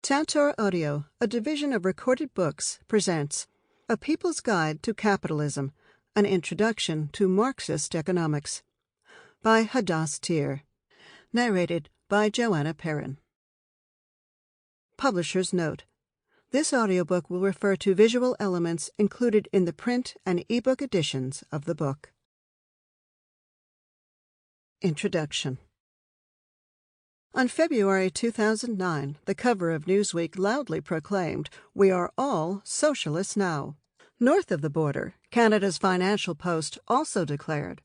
Tantor Audio, a division of Recorded Books, presents A People's Guide to Capitalism, an Introduction to Marxist Economics, by Hadas Thier. Narrated by Perrin. Publisher's Note: this audiobook will refer to visual elements included in the print and ebook editions of the book. Introduction. On February 2009, the cover of Newsweek loudly proclaimed, "We are all socialists now." North of the border, Canada's Financial Post also declared,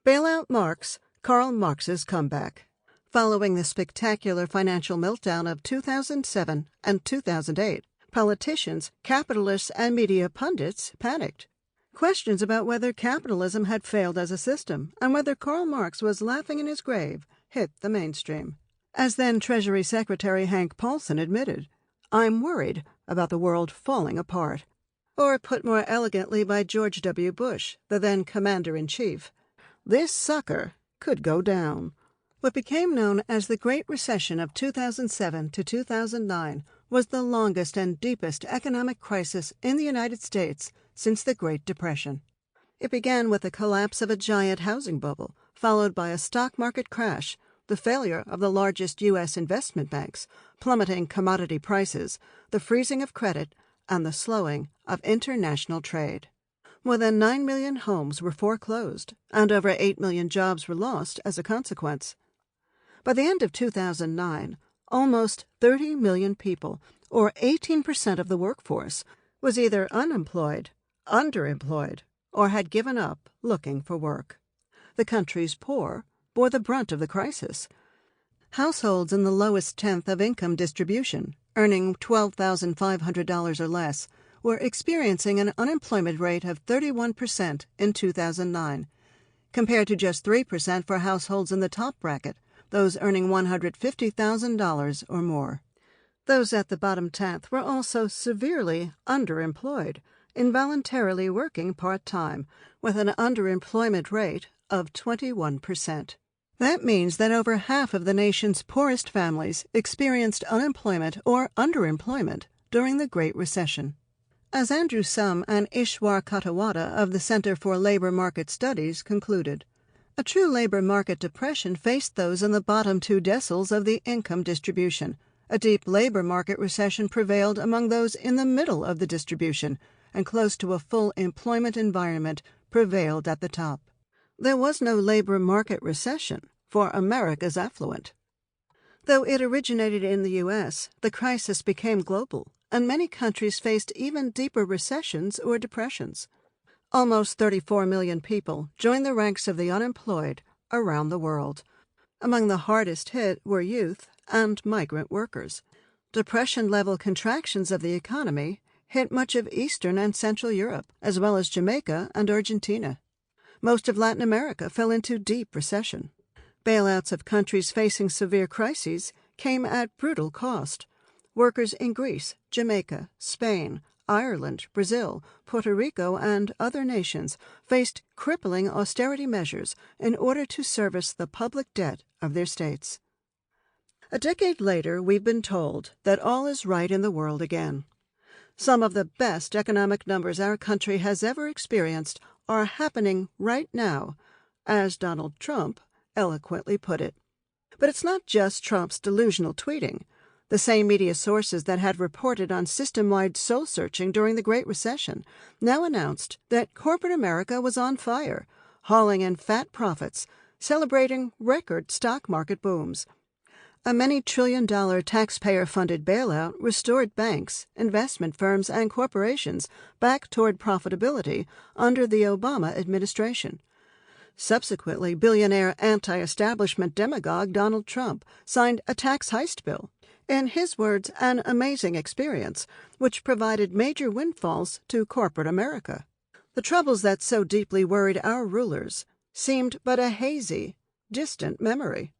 "Bailout Marx, Karl Marx's comeback." Following the spectacular financial meltdown of 2007 and 2008, politicians, capitalists, and media pundits panicked. Questions about whether capitalism had failed as a system and whether Karl Marx was laughing in his grave hit the mainstream. As then Treasury Secretary Hank Paulson admitted, "I'm worried about the world falling apart." Or put more elegantly by George W. Bush, the then Commander-in-Chief, "This sucker could go down." What became known as the Great Recession of 2007 to 2009 was the longest and deepest economic crisis in the United States since the Great Depression. It began with the collapse of a giant housing bubble, followed by a stock market crash, the failure of the largest U.S. investment banks, plummeting commodity prices, the freezing of credit, and the slowing of international trade. More than 9 million homes were foreclosed, and over 8 million jobs were lost as a consequence. By the end of 2009, almost 30 million people, or 18% of the workforce, was either unemployed, underemployed, or had given up looking for work. The country's poor bore the brunt of the crisis. Households in the lowest tenth of income distribution, earning $12,500 or less, were experiencing an unemployment rate of 31% in 2009, compared to just 3% for households in the top bracket, those earning $150,000 or more. Those at the bottom tenth were also severely underemployed, involuntarily working part-time, with an underemployment rate of 21%. That means that over half of the nation's poorest families experienced unemployment or underemployment during the Great Recession. As Andrew Sum and Ishwar Katawada of the Center for Labor Market Studies concluded, a true labor market depression faced those in the bottom 2 deciles of the income distribution. A deep labor market recession prevailed among those in the middle of the distribution, and close to a full employment environment prevailed at the top. There was no labor market recession for America's affluent. Though it originated in the U.S., the crisis became global, and many countries faced even deeper recessions or depressions. Almost 34 million people joined the ranks of the unemployed around the world. Among the hardest hit were youth and migrant workers. Depression-level contractions of the economy hit much of Eastern and Central Europe, as well as Jamaica and Argentina. Most of Latin America fell into deep recession. Bailouts of countries facing severe crises came at brutal cost. Workers in Greece, Jamaica, Spain, Ireland, Brazil, Puerto Rico, and other nations faced crippling austerity measures in order to service the public debt of their states. A decade later, we've been told that all is right in the world again. Some of the best economic numbers our country has ever experienced are happening right now, as Donald Trump eloquently put it. But it's not just Trump's delusional tweeting. The same media sources that had reported on system-wide soul-searching during the Great Recession now announced that corporate America was on fire, hauling in fat profits, celebrating record stock market booms. A many-trillion-dollar taxpayer-funded bailout restored banks, investment firms, and corporations back toward profitability under the Obama administration. Subsequently, billionaire anti-establishment demagogue Donald Trump signed a tax heist bill, in his words, an amazing experience, which provided major windfalls to corporate America. The troubles that so deeply worried our rulers seemed but a hazy, distant memory.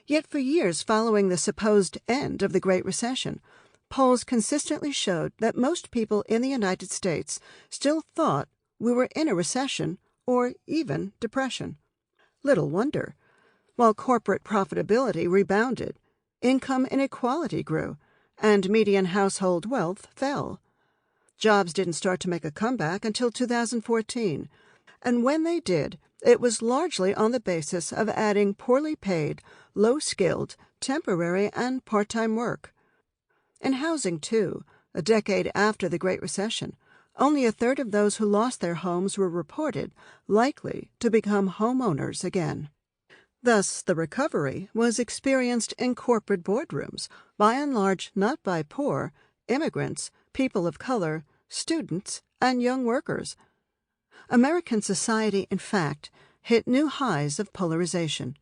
Yet for years following the supposed end of the Great Recession, polls consistently showed that most people in the United States still thought we were in a recession or even depression. Little wonder. While corporate profitability rebounded, income inequality grew, and median household wealth fell. Jobs didn't start to make a comeback until 2014, and when they did, it was largely on the basis of adding poorly paid, low-skilled, temporary and part-time work. In housing, too, a decade after the Great Recession, only a third of those who lost their homes were reported likely to become homeowners again. Thus, the recovery was experienced in corporate boardrooms, by and large not by poor, immigrants, people of color, students, and young workers. American society, in fact, hit new highs of polarization.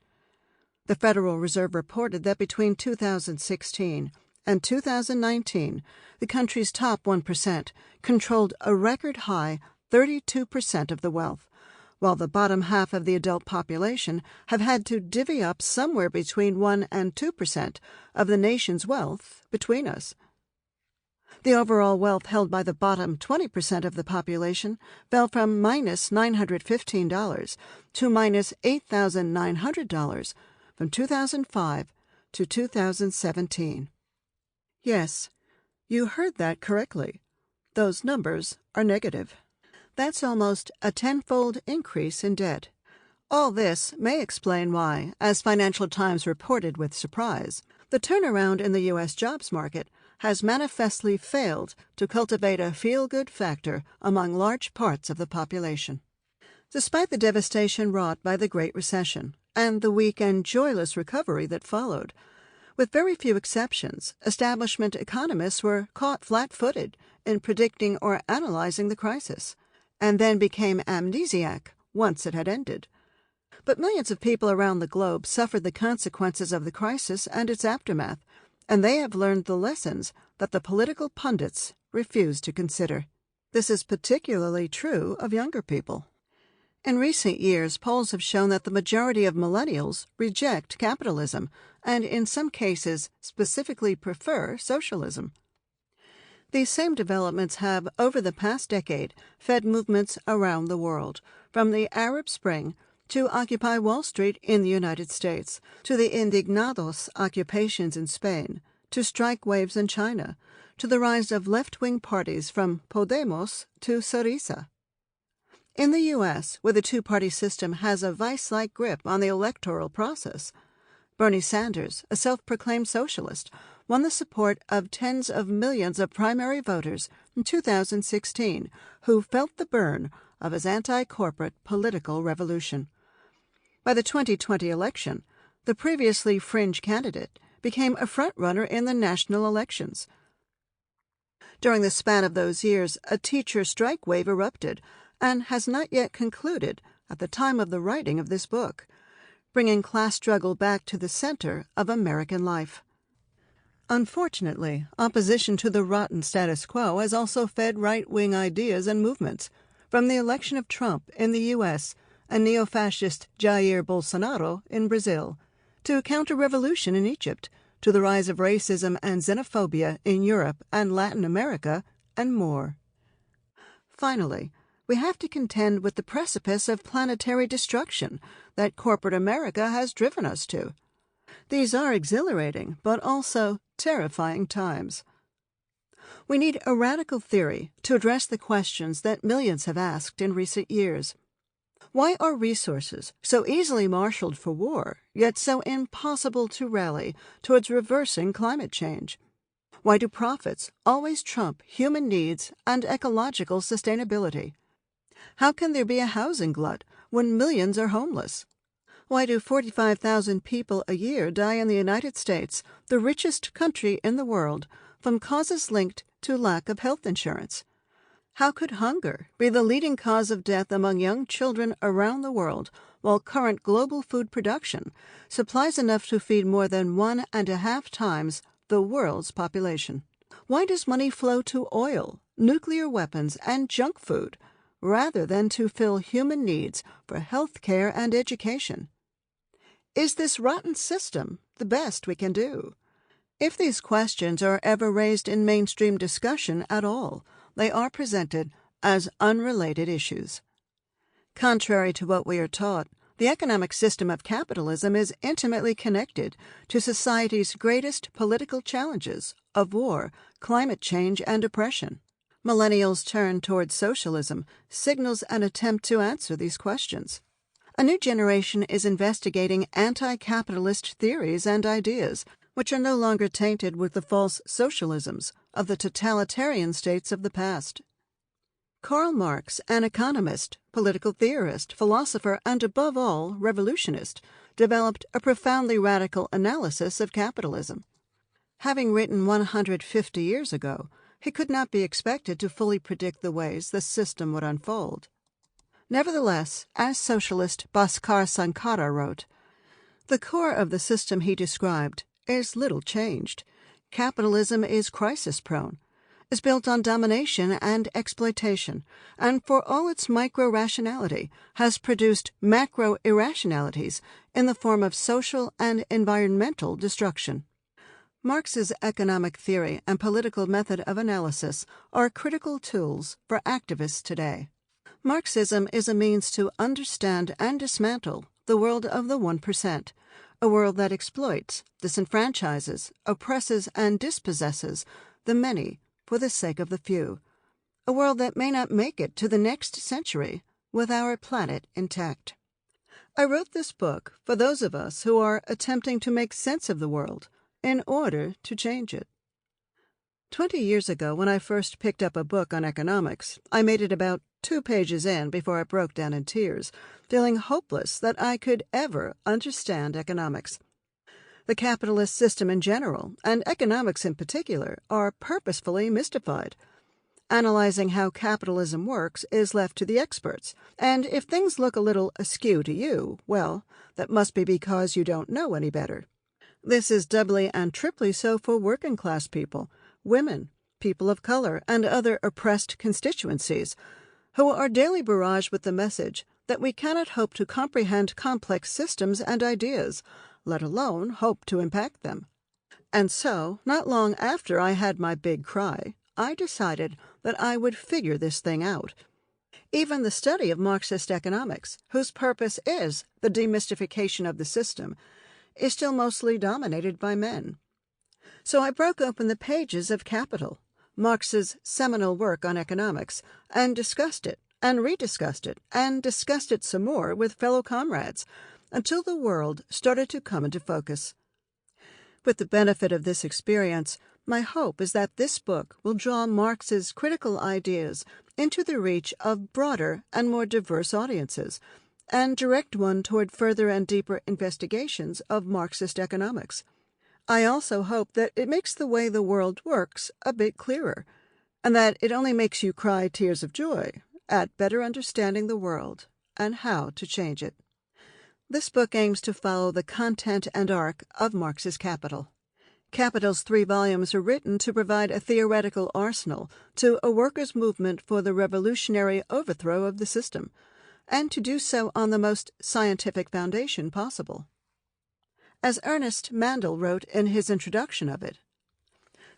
The Federal Reserve reported that between 2016 and 2019, the country's top 1% controlled a record-high 32% of the wealth, while the bottom half of the adult population have had to divvy up somewhere between 1 and 2% of the nation's wealth between us. The overall wealth held by the bottom 20% of the population fell from minus $915 to minus $8,900 from 2005 to 2017. Yes, you heard that correctly. Those numbers are negative. That's almost a tenfold increase in debt. All this may explain why, as Financial Times reported with surprise, the turnaround in the U.S. jobs market has manifestly failed to cultivate a feel-good factor among large parts of the population. Despite the devastation wrought by the Great Recession and the weak and joyless recovery that followed, with very few exceptions, establishment economists were caught flat-footed in predicting or analyzing the crisis, and then became amnesiac once it had ended. But millions of people around the globe suffered the consequences of the crisis and its aftermath, and they have learned the lessons that the political pundits refuse to consider. This is particularly true of younger people. In recent years, polls have shown that the majority of millennials reject capitalism and, in some cases, specifically prefer socialism. These same developments have, over the past decade, fed movements around the world, from the Arab Spring to Occupy Wall Street in the United States, to the Indignados occupations in Spain, to strike waves in China, to the rise of left-wing parties from Podemos to Syriza. In the U.S., where the two-party system has a vice-like grip on the electoral process, Bernie Sanders, a self-proclaimed socialist, won the support of tens of millions of primary voters in 2016 who felt the burn of his anti-corporate political revolution. By the 2020 election, the previously fringe candidate became a front-runner in the national elections. During the span of those years, a teacher strike wave erupted and has not yet concluded at the time of the writing of this book, bringing class struggle back to the center of American life. Unfortunately, opposition to the rotten status quo has also fed right-wing ideas and movements, from the election of Trump in the U.S. and neo-fascist Jair Bolsonaro in Brazil, to counter-revolution in Egypt, to the rise of racism and xenophobia in Europe and Latin America, and more. Finally, we have to contend with the precipice of planetary destruction that corporate America has driven us to. These are exhilarating, but also terrifying times. We need a radical theory to address the questions that millions have asked in recent years. Why are resources so easily marshaled for war, yet so impossible to rally towards reversing climate change? Why do profits always trump human needs and ecological sustainability? How can there be a housing glut when millions are homeless? Why do 45,000 people a year die in the United States, the richest country in the world, from causes linked to lack of health insurance? How could hunger be the leading cause of death among young children around the world, while current global food production supplies enough to feed more than 1.5 times the world's population? Why does money flow to oil, nuclear weapons, and junk food, rather than to fill human needs for health care and education? Is this rotten system the best we can do? If these questions are ever raised in mainstream discussion at all, they are presented as unrelated issues. Contrary to what we are taught, The economic system of capitalism is intimately connected to society's greatest political challenges of war, climate change, and oppression. Millennials' turn towards socialism signals an attempt to answer these questions. A new generation is investigating anti-capitalist theories and ideas, which are no longer tainted with the false socialisms of the totalitarian states of the past. Karl Marx, an economist, political theorist, philosopher, and above all, revolutionist, developed a profoundly radical analysis of capitalism. Having written 150 years ago, he could not be expected to fully predict the ways the system would unfold. Nevertheless, as socialist Bhaskar Sankara wrote, the core of the system he described is little changed. Capitalism is crisis-prone, is built on domination and exploitation, and for all its micro-rationality, has produced macro-irrationalities in the form of social and environmental destruction. Marx's economic theory and political method of analysis are critical tools for activists today. Marxism is a means to understand and dismantle the world of the 1%, a world that exploits, disenfranchises, oppresses, and dispossesses the many for the sake of the few, a world that may not make it to the next century with our planet intact. I wrote this book for those of us who are attempting to make sense of the world in order to change it. 20 years ago, when I first picked up a book on economics, I made it about 2 pages in before I broke down in tears, feeling hopeless that I could ever understand economics. The capitalist system in general, and economics in particular, are purposefully mystified. Analyzing how capitalism works is left to the experts, and if things look a little askew to you, well, that must be because you don't know any better. This is doubly and triply so for working-class people, women, people of color, and other oppressed constituencies, who are daily barraged with the message that we cannot hope to comprehend complex systems and ideas, let alone hope to impact them. And so, not long after I had my big cry, I decided that I would figure this thing out. Even the study of Marxist economics, whose purpose is the demystification of the system, is still mostly dominated by men. So I broke open the pages of Capital, Marx's seminal work on economics, and discussed it, and rediscussed it, and discussed it some more with fellow comrades, until the world started to come into focus. With the benefit of this experience, my hope is that this book will draw Marx's critical ideas into the reach of broader and more diverse audiences, and direct one toward further and deeper investigations of Marxist economics. I also hope that it makes the way the world works a bit clearer, and that it only makes you cry tears of joy at better understanding the world and how to change it. This book aims to follow the content and arc of Marx's Capital. Capital's 3 volumes are written to provide a theoretical arsenal to a workers' movement for the revolutionary overthrow of the system, and to do so on the most scientific foundation possible. As Ernest Mandel wrote in his introduction of it,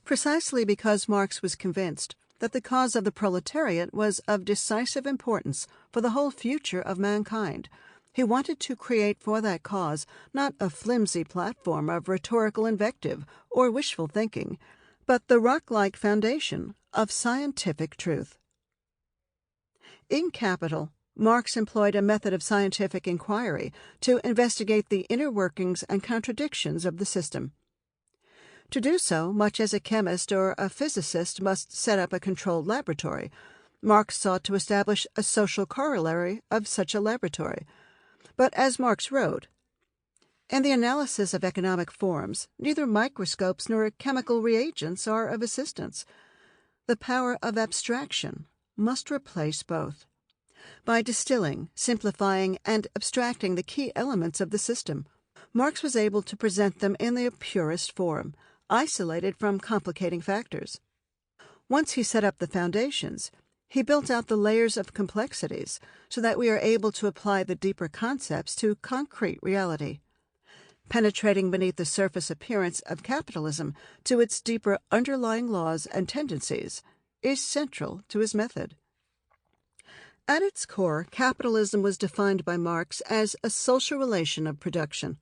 precisely because Marx was convinced that the cause of the proletariat was of decisive importance for the whole future of mankind, he wanted to create for that cause not a flimsy platform of rhetorical invective or wishful thinking, but the rock-like foundation of scientific truth. In Capital, Marx employed a method of scientific inquiry to investigate the inner workings and contradictions of the system. To do so, much as a chemist or a physicist must set up a controlled laboratory, Marx sought to establish a social corollary of such a laboratory. But as Marx wrote, in the analysis of economic forms, neither microscopes nor chemical reagents are of assistance. The power of abstraction must replace both. By distilling, simplifying, and abstracting the key elements of the system, Marx was able to present them in their purest form, isolated from complicating factors. Once he set up the foundations, he built out the layers of complexities so that we are able to apply the deeper concepts to concrete reality. Penetrating beneath the surface appearance of capitalism to its deeper underlying laws and tendencies is central to his method. At its core, capitalism was defined by Marx as a social relation of production.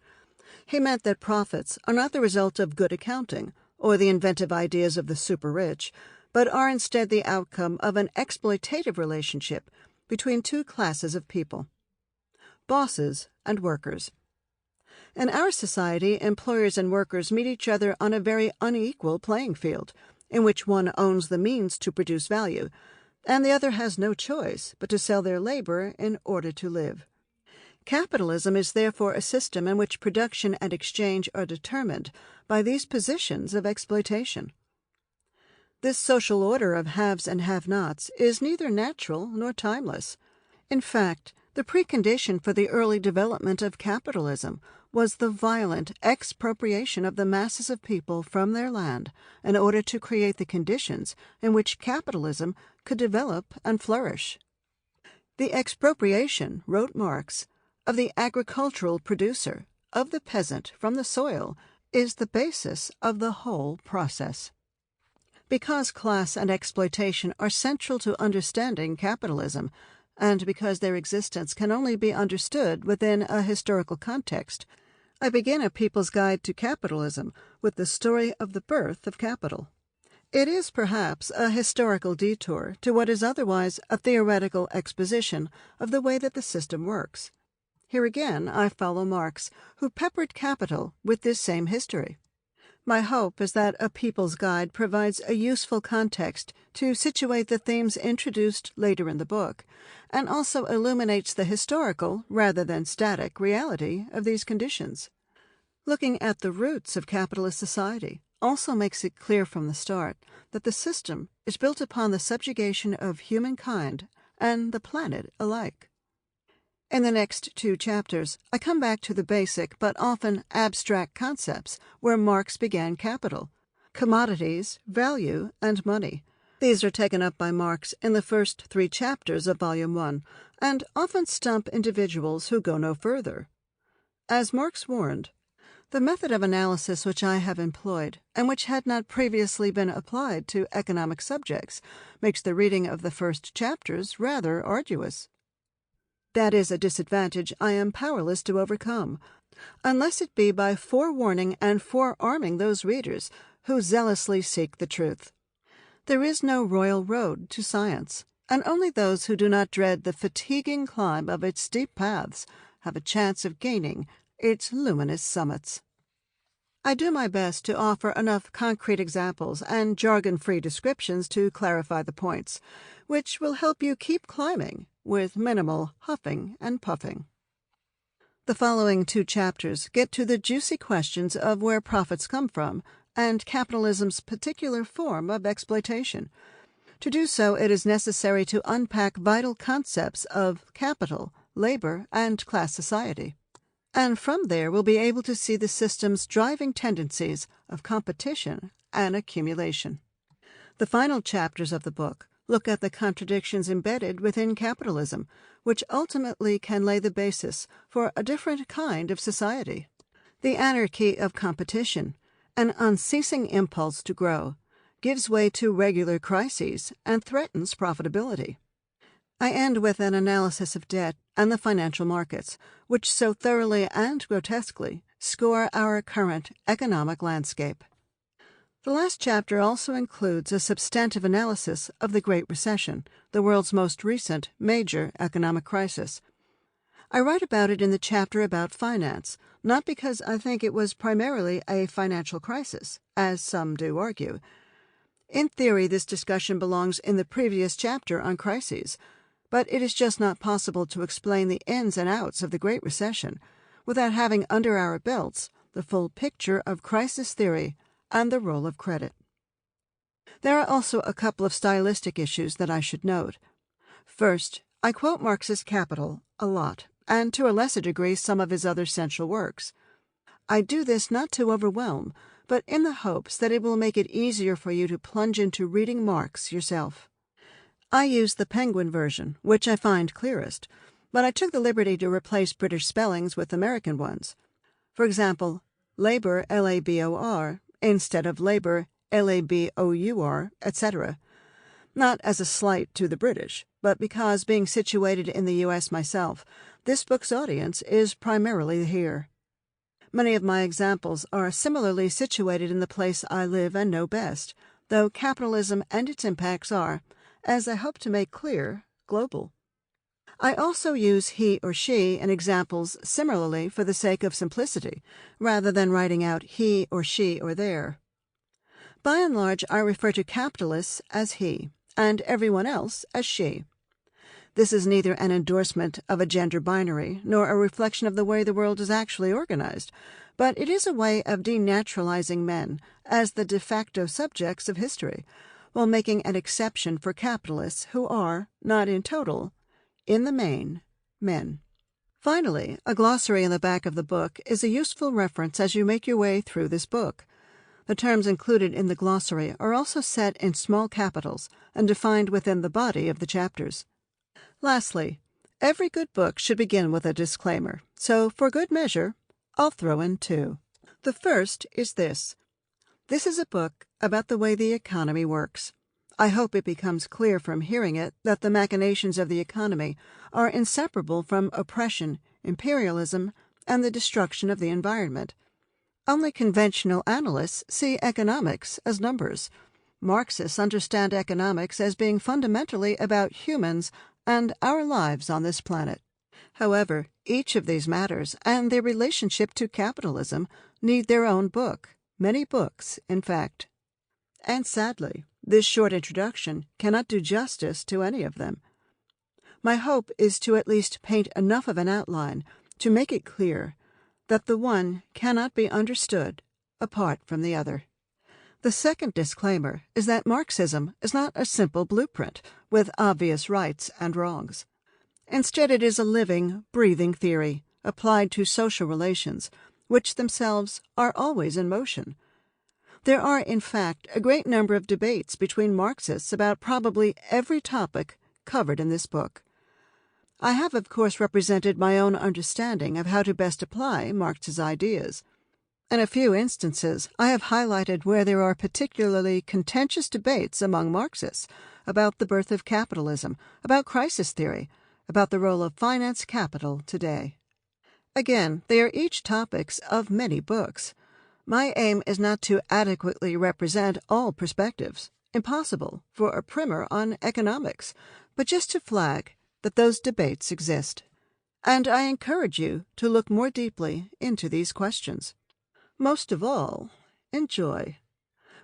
He meant that profits are not the result of good accounting or the inventive ideas of the super-rich, but are instead the outcome of an exploitative relationship between two classes of people: bosses and workers. In our society, employers and workers meet each other on a very unequal playing field, in which one owns the means to produce value, and the other has no choice but to sell their labor in order to live. Capitalism is therefore a system in which production and exchange are determined by these positions of exploitation. This social order of haves and have-nots is neither natural nor timeless. In fact, the precondition for the early development of capitalism was the violent expropriation of the masses of people from their land in order to create the conditions in which capitalism could develop and flourish. The expropriation, wrote Marx, of the agricultural producer, of the peasant from the soil, is the basis of the whole process. Because class and exploitation are central to understanding capitalism, and because their existence can only be understood within a historical context, I begin A People's Guide to Capitalism with the story of the birth of capital. It is perhaps a historical detour to what is otherwise a theoretical exposition of the way that the system works. Here again I follow Marx, who peppered capital with this same history. My hope is that A People's Guide provides a useful context to situate the themes introduced later in the book, and also illuminates the historical, rather than static, reality of these conditions. Looking at the roots of capitalist society also makes it clear from the start that the system is built upon the subjugation of humankind and the planet alike. In the next 2 chapters, I come back to the basic but often abstract concepts where Marx began capital: commodities, value, and money. These are taken up by Marx in the first 3 chapters of Volume 1, and often stump individuals who go no further. As Marx warned, the method of analysis which I have employed, and which had not previously been applied to economic subjects, makes the reading of the first chapters rather arduous. That is a disadvantage I am powerless to overcome, unless it be by forewarning and forearming those readers who zealously seek the truth. There is no royal road to science, and only those who do not dread the fatiguing climb of its steep paths have a chance of gaining its luminous summits. I do my best to offer enough concrete examples and jargon-free descriptions to clarify the points, which will help you keep climbing with minimal huffing and puffing. The following 2 chapters get to the juicy questions of where profits come from and capitalism's particular form of exploitation. To do so, it is necessary to unpack vital concepts of capital, labor, and class society. And from there we'll be able to see the system's driving tendencies of competition and accumulation. The final chapters of the book look at the contradictions embedded within capitalism, which ultimately can lay the basis for a different kind of society. The anarchy of competition, an unceasing impulse to grow, gives way to regular crises and threatens profitability. I end with an analysis of debt and the financial markets, which so thoroughly and grotesquely score our current economic landscape. The last chapter also includes a substantive analysis of the Great Recession, the world's most recent major economic crisis. I write about it in the chapter about finance, not because I think it was primarily a financial crisis, as some do argue. In theory, this discussion belongs in the previous chapter on crises, but it is just not possible to explain the ins and outs of the Great Recession without having under our belts the full picture of crisis theory and the role of credit. There are also a couple of stylistic issues that I should note. First, I quote Marx's Capital a lot, and to a lesser degree some of his other central works. I do this not to overwhelm, but in the hopes that it will make it easier for you to plunge into reading Marx yourself. I use the Penguin version, which I find clearest, but I took the liberty to replace British spellings with American ones. For example, labor, L-A-B-O-R, instead of labor, L-A-B-O-U-R, etc. Not as a slight to the British, but because, being situated in the U.S. myself, this book's audience is primarily here. Many of my examples are similarly situated in the place I live and know best, though capitalism and its impacts are, as I hope to make clear, global. I also use he or she in examples similarly for the sake of simplicity, rather than writing out he or she or their. By and large, I refer to capitalists as he, and everyone else as she. This is neither an endorsement of a gender binary nor a reflection of the way the world is actually organized, but it is a way of denaturalizing men as the de facto subjects of history, while making an exception for capitalists who are, not in total, in the main, men. Finally, a glossary in the back of the book is a useful reference as you make your way through this book. The terms included in the glossary are also set in small capitals and defined within the body of the chapters. Lastly, every good book should begin with a disclaimer, so for good measure, I'll throw in two. The first is this. This is a book about the way the economy works. I hope it becomes clear from hearing it that the machinations of the economy are inseparable from oppression, imperialism, and the destruction of the environment. Only conventional analysts see economics as numbers. Marxists understand economics as being fundamentally about humans and our lives on this planet. However, each of these matters and their relationship to capitalism need their own book, many books, in fact. And sadly, this short introduction cannot do justice to any of them. My hope is to at least paint enough of an outline to make it clear that the one cannot be understood apart from the other. The second disclaimer is that Marxism is not a simple blueprint with obvious rights and wrongs. Instead, it is a living, breathing theory applied to social relations, which themselves are always in motion. There are, in fact, a great number of debates between Marxists about probably every topic covered in this book. I have, of course, represented my own understanding of how to best apply Marx's ideas. In a few instances, I have highlighted where there are particularly contentious debates among Marxists about the birth of capitalism, about crisis theory, about the role of finance capital today. Again, they are each topics of many books. My aim is not to adequately represent all perspectives, impossible for a primer on economics, but just to flag that those debates exist. And I encourage you to look more deeply into these questions. Most of all, enjoy.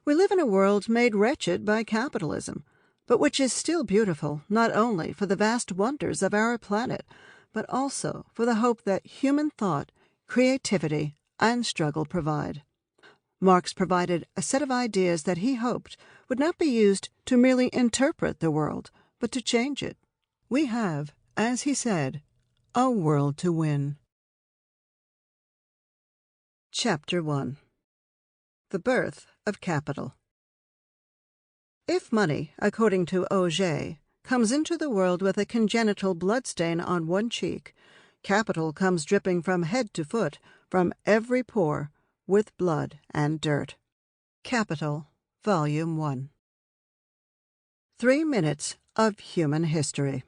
We live in a world made wretched by capitalism, but which is still beautiful not only for the vast wonders of our planet, but also for the hope that human thought, creativity, and struggle provide. Marx provided a set of ideas that he hoped would not be used to merely interpret the world, but to change it. We have, as he said, a world to win. Chapter 1. The Birth of Capital. If money, according to Auger, comes into the world with a congenital bloodstain on one cheek, capital comes dripping from head to foot, from every pore, with blood and dirt. Capital, Volume 1. 3 minutes of human history.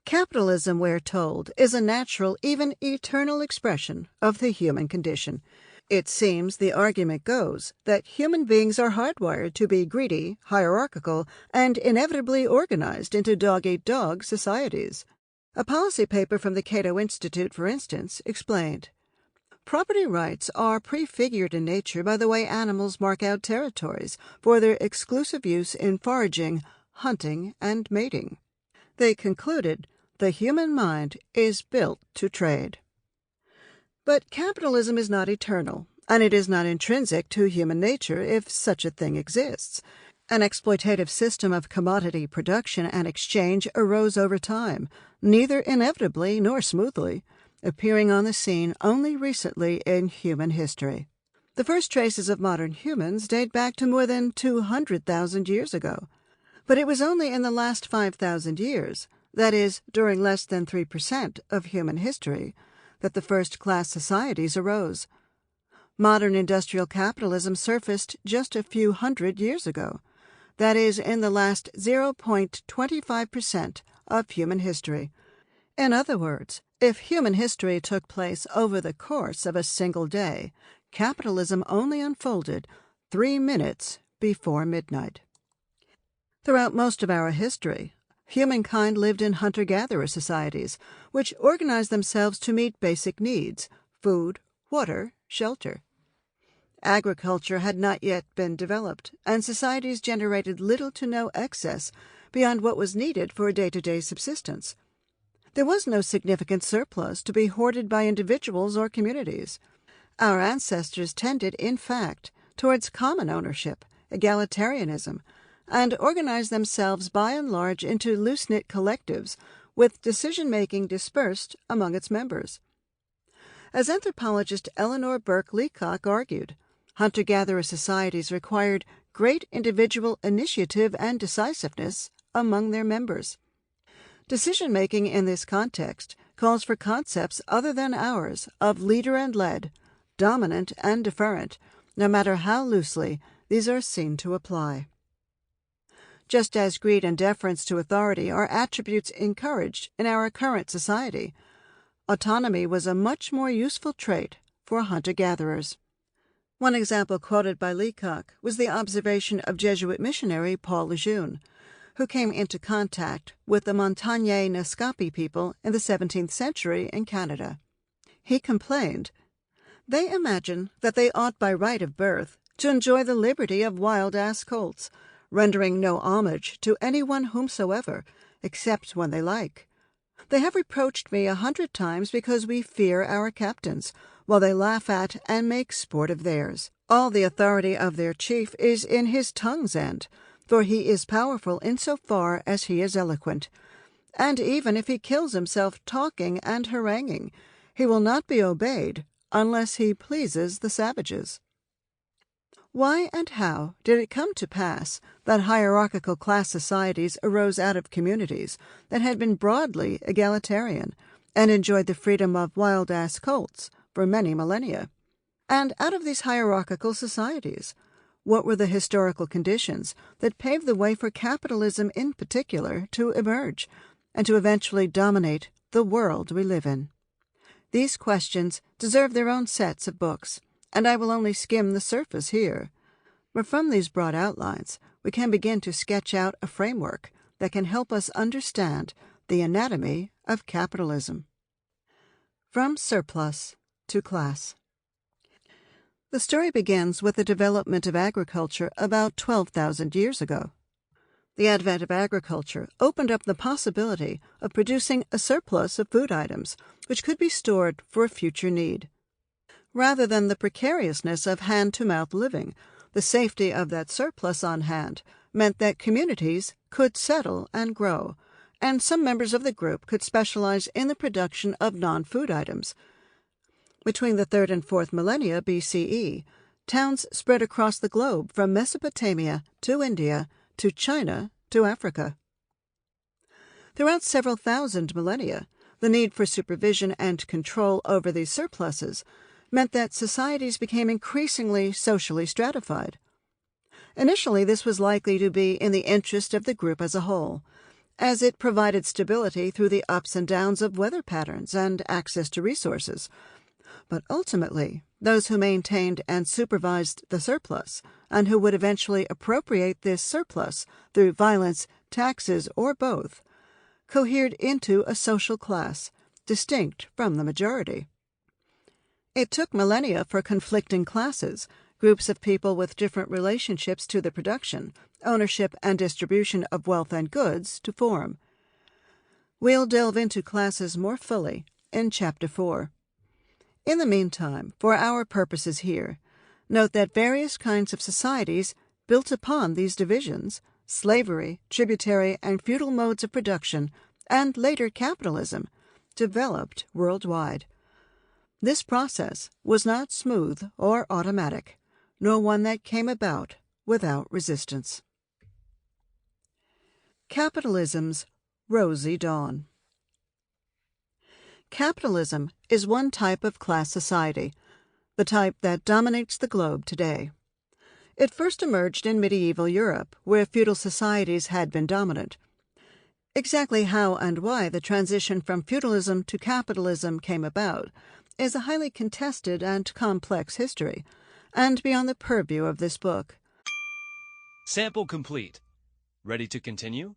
Capitalism, we're told, is a natural, even eternal expression of the human condition. It seems, the argument goes, that human beings are hardwired to be greedy, hierarchical, and inevitably organized into dog-eat-dog societies. A policy paper from the Cato Institute, for instance, explained, property rights are prefigured in nature by the way animals mark out territories for their exclusive use in foraging, hunting, and mating. They concluded, the human mind is built to trade. But capitalism is not eternal, and it is not intrinsic to human nature if such a thing exists. An exploitative system of commodity production and exchange arose over time, neither inevitably nor smoothly, appearing on the scene only recently in human history. The first traces of modern humans date back to more than 200,000 years ago. But it was only in the last 5,000 years, that is, during less than 3% of human history, that the first-class societies arose. Modern industrial capitalism surfaced just a few hundred years ago. that is, in the last 0.25% of human history. In other words, if human history took place over the course of a single day, capitalism only unfolded 3 minutes before midnight. Throughout most of our history, humankind lived in hunter-gatherer societies, which organized themselves to meet basic needs: food, water, shelter. Agriculture had not yet been developed, and societies generated little to no excess beyond what was needed for day-to-day subsistence. There was no significant surplus to be hoarded by individuals or communities. Our ancestors tended, in fact, towards common ownership, egalitarianism, and organized themselves by and large into loose-knit collectives with decision-making dispersed among its members. As anthropologist Eleanor Burke Leacock argued, hunter-gatherer societies required great individual initiative and decisiveness among their members. Decision-making in this context calls for concepts other than ours of leader and led, dominant and deferent, no matter how loosely these are seen to apply. Just as greed and deference to authority are attributes encouraged in our current society, autonomy was a much more useful trait for hunter-gatherers. One example quoted by Leacock was the observation of Jesuit missionary Paul Lejeune, who came into contact with the Montagnais Naskapi people in the 17th century in Canada. He complained, "They imagine that they ought by right of birth to enjoy the liberty of wild-ass colts, rendering no homage to anyone whomsoever, except when they like. They have reproached me 100 times because we fear our captains, while they laugh at and make sport of theirs. All the authority of their chief is in his tongue's end, for he is powerful in so far as he is eloquent. And even if he kills himself talking and haranguing, he will not be obeyed unless he pleases the savages." Why and how did it come to pass that hierarchical class societies arose out of communities that had been broadly egalitarian and enjoyed the freedom of wild-ass colts for many millennia? And out of these hierarchical societies, what were the historical conditions that paved the way for capitalism in particular to emerge and to eventually dominate the world we live in? These questions deserve their own sets of books, and I will only skim the surface here. But from these broad outlines, we can begin to sketch out a framework that can help us understand the anatomy of capitalism. From surplus to class. The story begins with the development of agriculture about 12,000 years ago. The advent of agriculture opened up the possibility of producing a surplus of food items which could be stored for a future need. Rather than the precariousness of hand-to-mouth living, the safety of that surplus on hand meant that communities could settle and grow, and some members of the group could specialize in the production of non-food items. Between the 3rd and 4th millennia BCE, towns spread across the globe from Mesopotamia to India to China to Africa. Throughout several thousand millennia, the need for supervision and control over these surpluses meant that societies became increasingly socially stratified. Initially, this was likely to be in the interest of the group as a whole, as it provided stability through the ups and downs of weather patterns and access to resources. But ultimately, those who maintained and supervised the surplus, and who would eventually appropriate this surplus through violence, taxes, or both, cohered into a social class, distinct from the majority. It took millennia for conflicting classes, groups of people with different relationships to the production, ownership, and distribution of wealth and goods to form. We'll delve into classes more fully in Chapter 4. In the meantime, for our purposes here, note that various kinds of societies built upon these divisions, slavery, tributary, and feudal modes of production, and later capitalism, developed worldwide. This process was not smooth or automatic, nor one that came about without resistance. Capitalism's rosy dawn. Capitalism is one type of class society, the type that dominates the globe today. It first emerged in medieval Europe, where feudal societies had been dominant. Exactly how and why the transition from feudalism to capitalism came about is a highly contested and complex history, and beyond the purview of this book. Sample complete. Ready to continue?